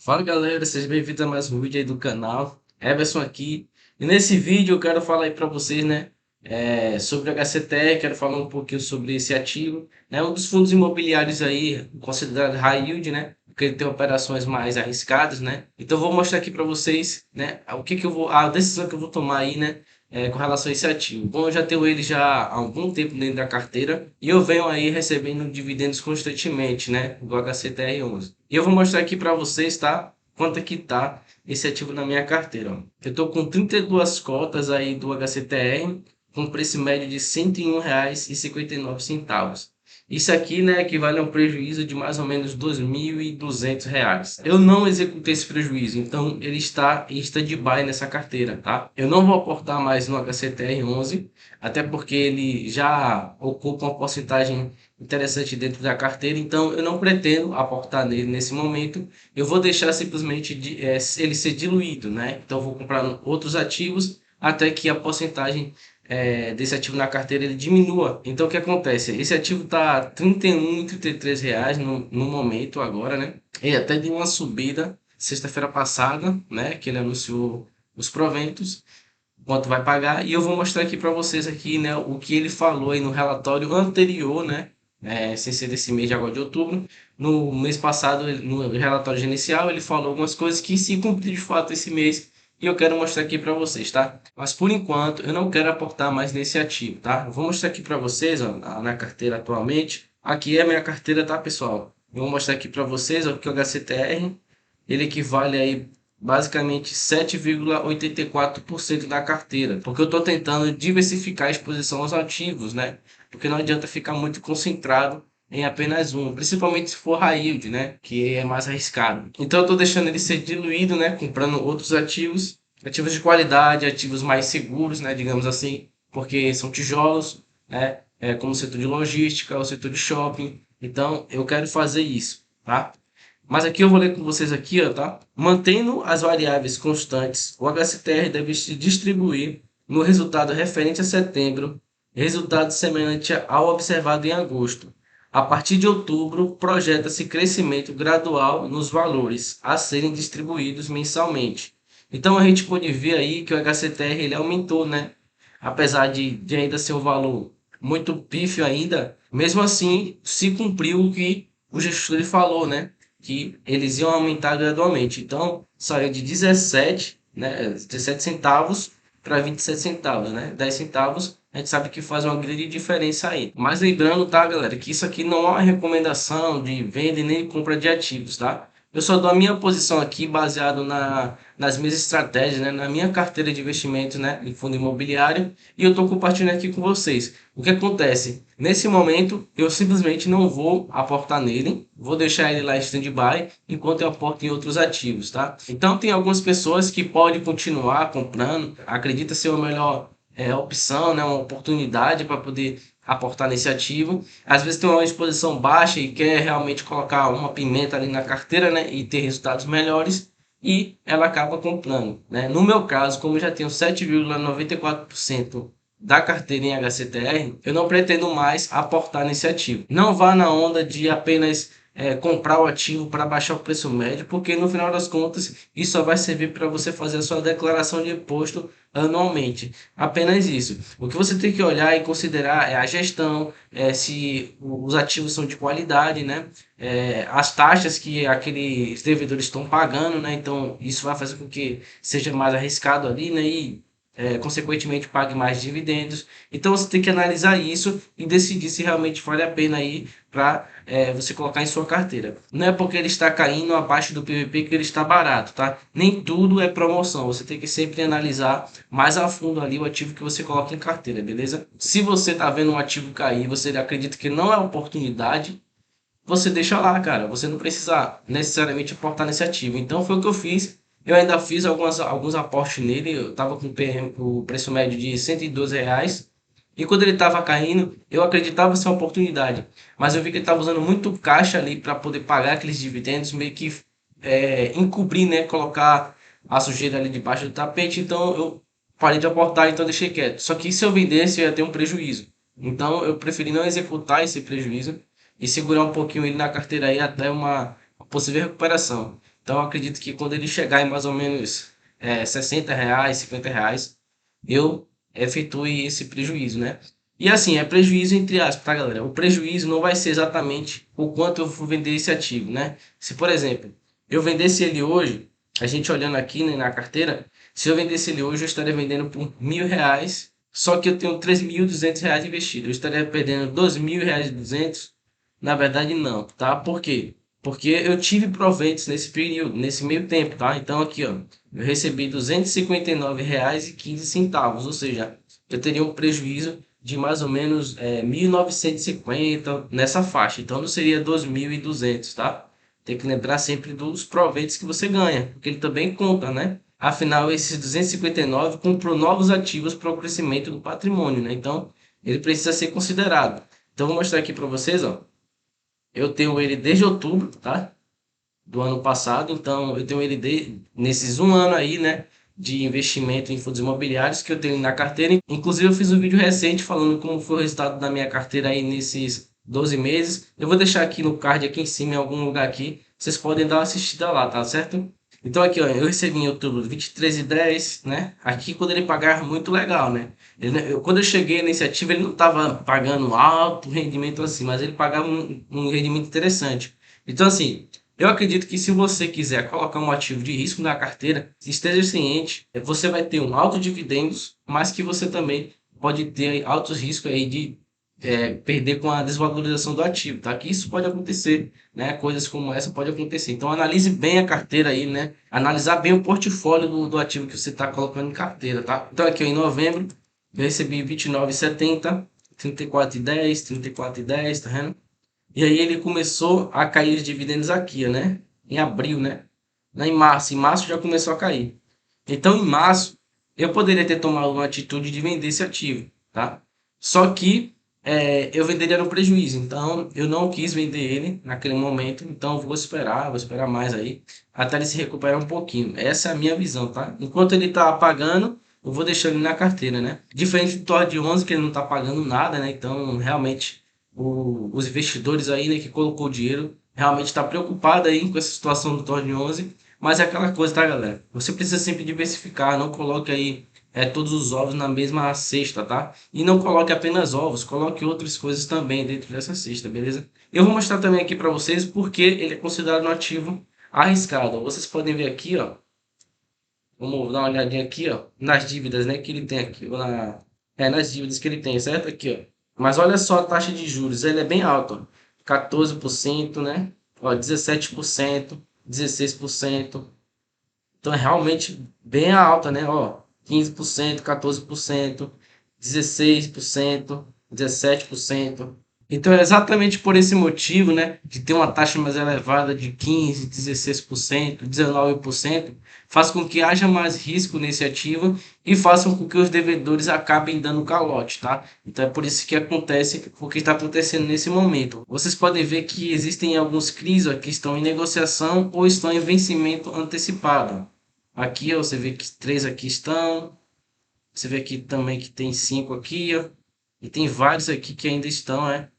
Fala galera, sejam bem-vindos a mais um vídeo aí do canal. Everson aqui. E nesse vídeo eu quero falar aí para vocês, né, sobre o HCTR, quero falar um pouquinho sobre esse ativo, né, um dos fundos imobiliários aí considerado high yield, né, porque ele tem operações mais arriscadas, né. Então eu vou mostrar aqui para vocês, né, o que que eu vou, a decisão que eu vou tomar aí, né, com relação a esse ativo. Bom, eu já tenho ele já há algum tempo dentro da carteira e eu venho aí recebendo dividendos constantemente, né, do HCTR11. E eu vou mostrar aqui para vocês, tá? Quanto é que tá esse ativo na minha carteira, ó. Eu tô com 32 cotas aí do HCTR, com preço médio de R$ 101,59. Isso aqui, né, equivale a um prejuízo de mais ou menos R$ 2.200. Eu não executei esse prejuízo, então ele está em stand-by nessa carteira, tá? Eu não vou aportar mais no HCTR11, até porque ele já ocupa uma porcentagem interessante dentro da carteira, então eu não pretendo aportar nele nesse momento. Eu vou deixar simplesmente ele ser diluído, né? Então eu vou comprar outros ativos até que a porcentagem desse ativo na carteira ele diminua. Então o que acontece? Esse ativo está R$ 31 e R$ 33 no momento agora, né? Ele até deu uma subida sexta-feira passada, né? Que ele anunciou os proventos, quanto vai pagar, e eu vou mostrar aqui para vocês aqui, né, o que ele falou aí no relatório anterior, né, sem ser desse mês de agora de outubro. No mês passado, no relatório inicial, ele falou algumas coisas que se cumpriram de fato esse mês, e eu quero mostrar aqui para vocês, tá? Mas por enquanto, eu não quero aportar mais nesse ativo, tá? Eu vou mostrar aqui para vocês, ó, na carteira atualmente. Aqui é a minha carteira, tá, pessoal? Eu vou mostrar aqui para vocês, ó, que o HCTR, ele equivale aí basicamente 7,84% da carteira, porque eu estou tentando diversificar a exposição aos ativos, né? Porque não adianta ficar muito concentrado em apenas um, principalmente se for high yield, né? Que é mais arriscado. Então eu estou deixando ele ser diluído, né? Comprando outros ativos, ativos de qualidade, ativos mais seguros, né? Digamos assim, porque são tijolos, né? Como o setor de logística, o setor de shopping. Então eu quero fazer isso, tá? Mas aqui eu vou ler com vocês aqui, ó, tá? Mantendo as variáveis constantes, o HCTR deve se distribuir no resultado referente a setembro, resultado semelhante ao observado em agosto. A partir de outubro, projeta-se crescimento gradual nos valores a serem distribuídos mensalmente. Então a gente pode ver aí que o HCTR ele aumentou, né? Apesar de ainda ser um valor muito pífio ainda, mesmo assim se cumpriu o que o gestor ele falou, né? Que eles iam aumentar gradualmente. Então, saiu de 17, né, 17 centavos para 27 centavos, né? 10 centavos, a gente sabe que faz uma grande diferença aí. Mas lembrando, tá, galera, que isso aqui não é uma recomendação de venda e nem compra de ativos, tá? Eu só dou a minha posição aqui baseado nas minhas estratégias, né, na minha carteira de investimentos, né, em fundo imobiliário, e eu estou compartilhando aqui com vocês. O que acontece? Nesse momento, eu simplesmente não vou aportar nele, vou deixar ele lá em stand-by enquanto eu aporto em outros ativos, tá? Então, tem algumas pessoas que podem continuar comprando, acredita ser a melhor opção, né, uma oportunidade para poder aportar nesse ativo. Às vezes tem uma exposição baixa e quer realmente colocar uma pimenta ali na carteira, né, e ter resultados melhores, e ela acaba comprando, né? No meu caso, como eu já tenho 7,94% da carteira em HCTR, eu não pretendo mais aportar nesse ativo. Não vá na onda de apenas comprar o ativo para baixar o preço médio, porque no final das contas isso só vai servir para você fazer a sua declaração de imposto anualmente. Apenas isso. O que você tem que olhar e considerar é a gestão, se os ativos são de qualidade, né? As taxas que aqueles devedores estão pagando, né? Então isso vai fazer com que seja mais arriscado ali, né? E consequentemente pague mais dividendos. Então você tem que analisar isso e decidir se realmente vale a pena aí para você colocar em sua carteira. Não é porque ele está caindo abaixo do PVP que ele está barato, tá? Nem tudo é promoção. Você tem que sempre analisar mais a fundo ali o ativo que você coloca em carteira, beleza? Se você está vendo um ativo cair, você acredita que não é oportunidade, você deixa lá, cara. Você não precisa necessariamente aportar nesse ativo. Então foi o que eu fiz. Eu ainda fiz alguns aportes nele. Eu estava com o preço médio de R$ 112. E quando ele estava caindo, eu acreditava ser uma oportunidade. Mas eu vi que ele estava usando muito caixa ali para poder pagar aqueles dividendos, meio que encobrir, né? Colocar a sujeira ali debaixo do tapete. Então eu parei de aportar, então deixei quieto. Só que se eu vendesse, eu ia ter um prejuízo. Então eu preferi não executar esse prejuízo e segurar um pouquinho ele na carteira aí até uma possível recuperação. Então eu acredito que quando ele chegar em mais ou menos R$ 60, R$ 50, eu efetue esse prejuízo, né? E assim, é prejuízo entre aspas, tá, galera? O prejuízo não vai ser exatamente o quanto eu vou vender esse ativo, né? Se, por exemplo, eu vendesse ele hoje, a gente olhando aqui, né, na carteira, se eu vendesse ele hoje, eu estaria vendendo por R$ 1.000, só que eu tenho R$ 3.200 investido. Eu estaria perdendo R$ 2.200? Na verdade, não, tá? Por quê? Porque eu tive proventos nesse período, nesse meio tempo, tá? Então aqui, ó, eu recebi R$ 259,15, ou seja, eu teria um prejuízo de mais ou menos 1.950 nessa faixa. Então não seria 2.200, tá? Tem que lembrar sempre dos proventos que você ganha, porque ele também conta, né? Afinal, esses 259 comprou novos ativos para o crescimento do patrimônio, né? Então, ele precisa ser considerado. Então, vou mostrar aqui para vocês, ó. Eu tenho ele desde outubro, tá? Do ano passado. Então, eu tenho ele nesses um ano aí, né? De investimento em fundos imobiliários que eu tenho na carteira. Inclusive, eu fiz um vídeo recente falando como foi o resultado da minha carteira aí nesses 12 meses. Eu vou deixar aqui no card, aqui em cima, em algum lugar aqui. Vocês podem dar uma assistida lá, tá certo? Então, aqui, ó, eu recebi em outubro 23,10, né? Aqui, quando ele pagar, muito legal, né? Quando eu cheguei nesse ativo, ele não estava pagando alto rendimento assim, mas ele pagava um rendimento interessante. Então, assim, eu acredito que se você quiser colocar um ativo de risco na carteira, esteja ciente, você vai ter um alto dividendos, mas que você também pode ter altos riscos aí de perder com a desvalorização do ativo, tá? Que isso pode acontecer, né? Coisas como essa pode acontecer. Então analise bem a carteira aí, né? Analisar bem o portfólio do ativo que você está colocando em carteira, tá? Então aqui ó, em novembro eu recebi 29,70, 34,10, 34,10, tá vendo? E aí ele começou a cair os dividendos aqui, né? Em abril, né? Lá em março já começou a cair. Então em março eu poderia ter tomado uma atitude de vender esse ativo, tá? Só que eu venderia no prejuízo, então eu não quis vender ele naquele momento, então eu vou esperar mais aí, até ele se recuperar um pouquinho. Essa é a minha visão, tá? Enquanto ele tá pagando, eu vou deixando ele na carteira, né? Diferente do Thor de 11, que ele não tá pagando nada, né? Então realmente os investidores aí, né, que colocou dinheiro, realmente está preocupado aí com essa situação do Thor de 11, mas é aquela coisa, tá, galera? Você precisa sempre diversificar, não coloque aí todos os ovos na mesma cesta, tá? E não coloque apenas ovos, coloque outras coisas também dentro dessa cesta, beleza? Eu vou mostrar também aqui para vocês porque ele é considerado um ativo arriscado. Vocês podem ver aqui, ó. Vamos dar uma olhadinha aqui, ó, nas dívidas, né, que ele tem aqui, nas dívidas que ele tem, certo? Aqui, ó. Mas olha só a taxa de juros, ele é bem alto, ó. 14%, né? Ó, 17%, 16%. Então é realmente bem alta, né? Ó, 15%, 14%, 16%, 17%. Então é exatamente por esse motivo, né, de ter uma taxa mais elevada de 15, 16%, 19%, faz com que haja mais risco nesse ativo e façam com que os devedores acabem dando calote, tá? Então é por isso que acontece o que está acontecendo nesse momento. Vocês podem ver que existem alguns CRIs ó, que estão em negociação ou estão em vencimento antecipado. Aqui ó, você vê que três aqui estão, você vê aqui também que tem cinco aqui, ó, e tem vários aqui que ainda estão,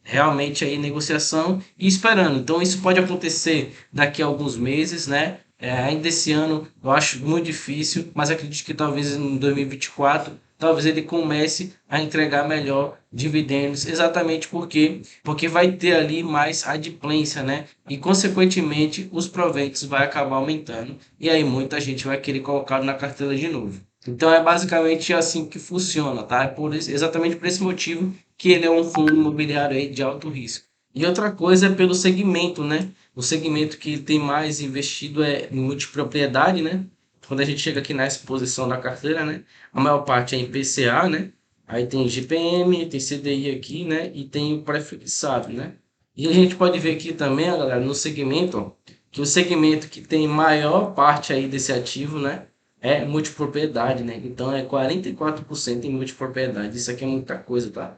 realmente aí negociação e esperando. Então isso pode acontecer daqui a alguns meses, né? Ainda esse ano eu acho muito difícil, mas acredito que talvez em 2024 talvez ele comece a entregar melhor dividendos, exatamente porque vai ter ali mais adimplência, né? E consequentemente os proventos vai acabar aumentando e aí muita gente vai querer colocar na carteira de novo. Então é basicamente assim que funciona, tá? Exatamente por esse motivo que ele é um fundo imobiliário aí de alto risco. E outra coisa é pelo segmento, né? O segmento que tem mais investido é em multipropriedade, né? Quando a gente chega aqui na exposição da carteira, né? A maior parte é em PCA, né? Aí tem GPM, tem CDI aqui, né? E tem o prefixado, né? E a gente pode ver aqui também, galera, no segmento, ó, que o segmento que tem maior parte aí desse ativo, né? É multipropriedade, né? Então é 44% em multipropriedade. Isso aqui é muita coisa, tá?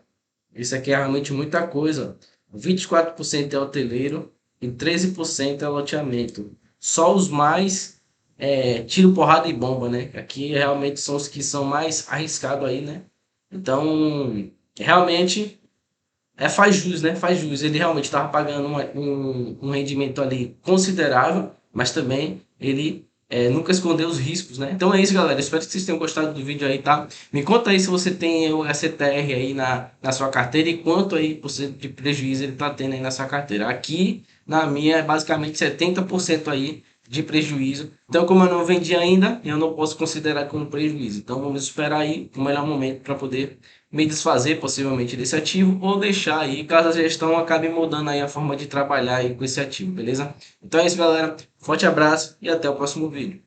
Isso aqui é realmente muita coisa. 24% é hoteleiro e 13% é loteamento. Só os mais tiro, porrada e bomba, né? Aqui realmente são os que são mais arriscados aí, né? Então, realmente faz jus, né? Faz jus. Ele realmente estava pagando um rendimento ali considerável, mas também ele nunca escondeu os riscos, né? Então é isso, galera. Espero que vocês tenham gostado do vídeo aí, tá? Me conta aí se você tem o STR aí na sua carteira e quanto aí por cento de prejuízo ele está tendo aí na sua carteira. Aqui, na minha, é basicamente 70% aí de prejuízo. Então, como eu não vendi ainda, eu não posso considerar como prejuízo. Então, vamos esperar aí o melhor momento para poder me desfazer possivelmente desse ativo ou deixar aí, caso a gestão acabe mudando aí a forma de trabalhar aí com esse ativo, beleza? Então é isso, galera. Forte abraço e até o próximo vídeo.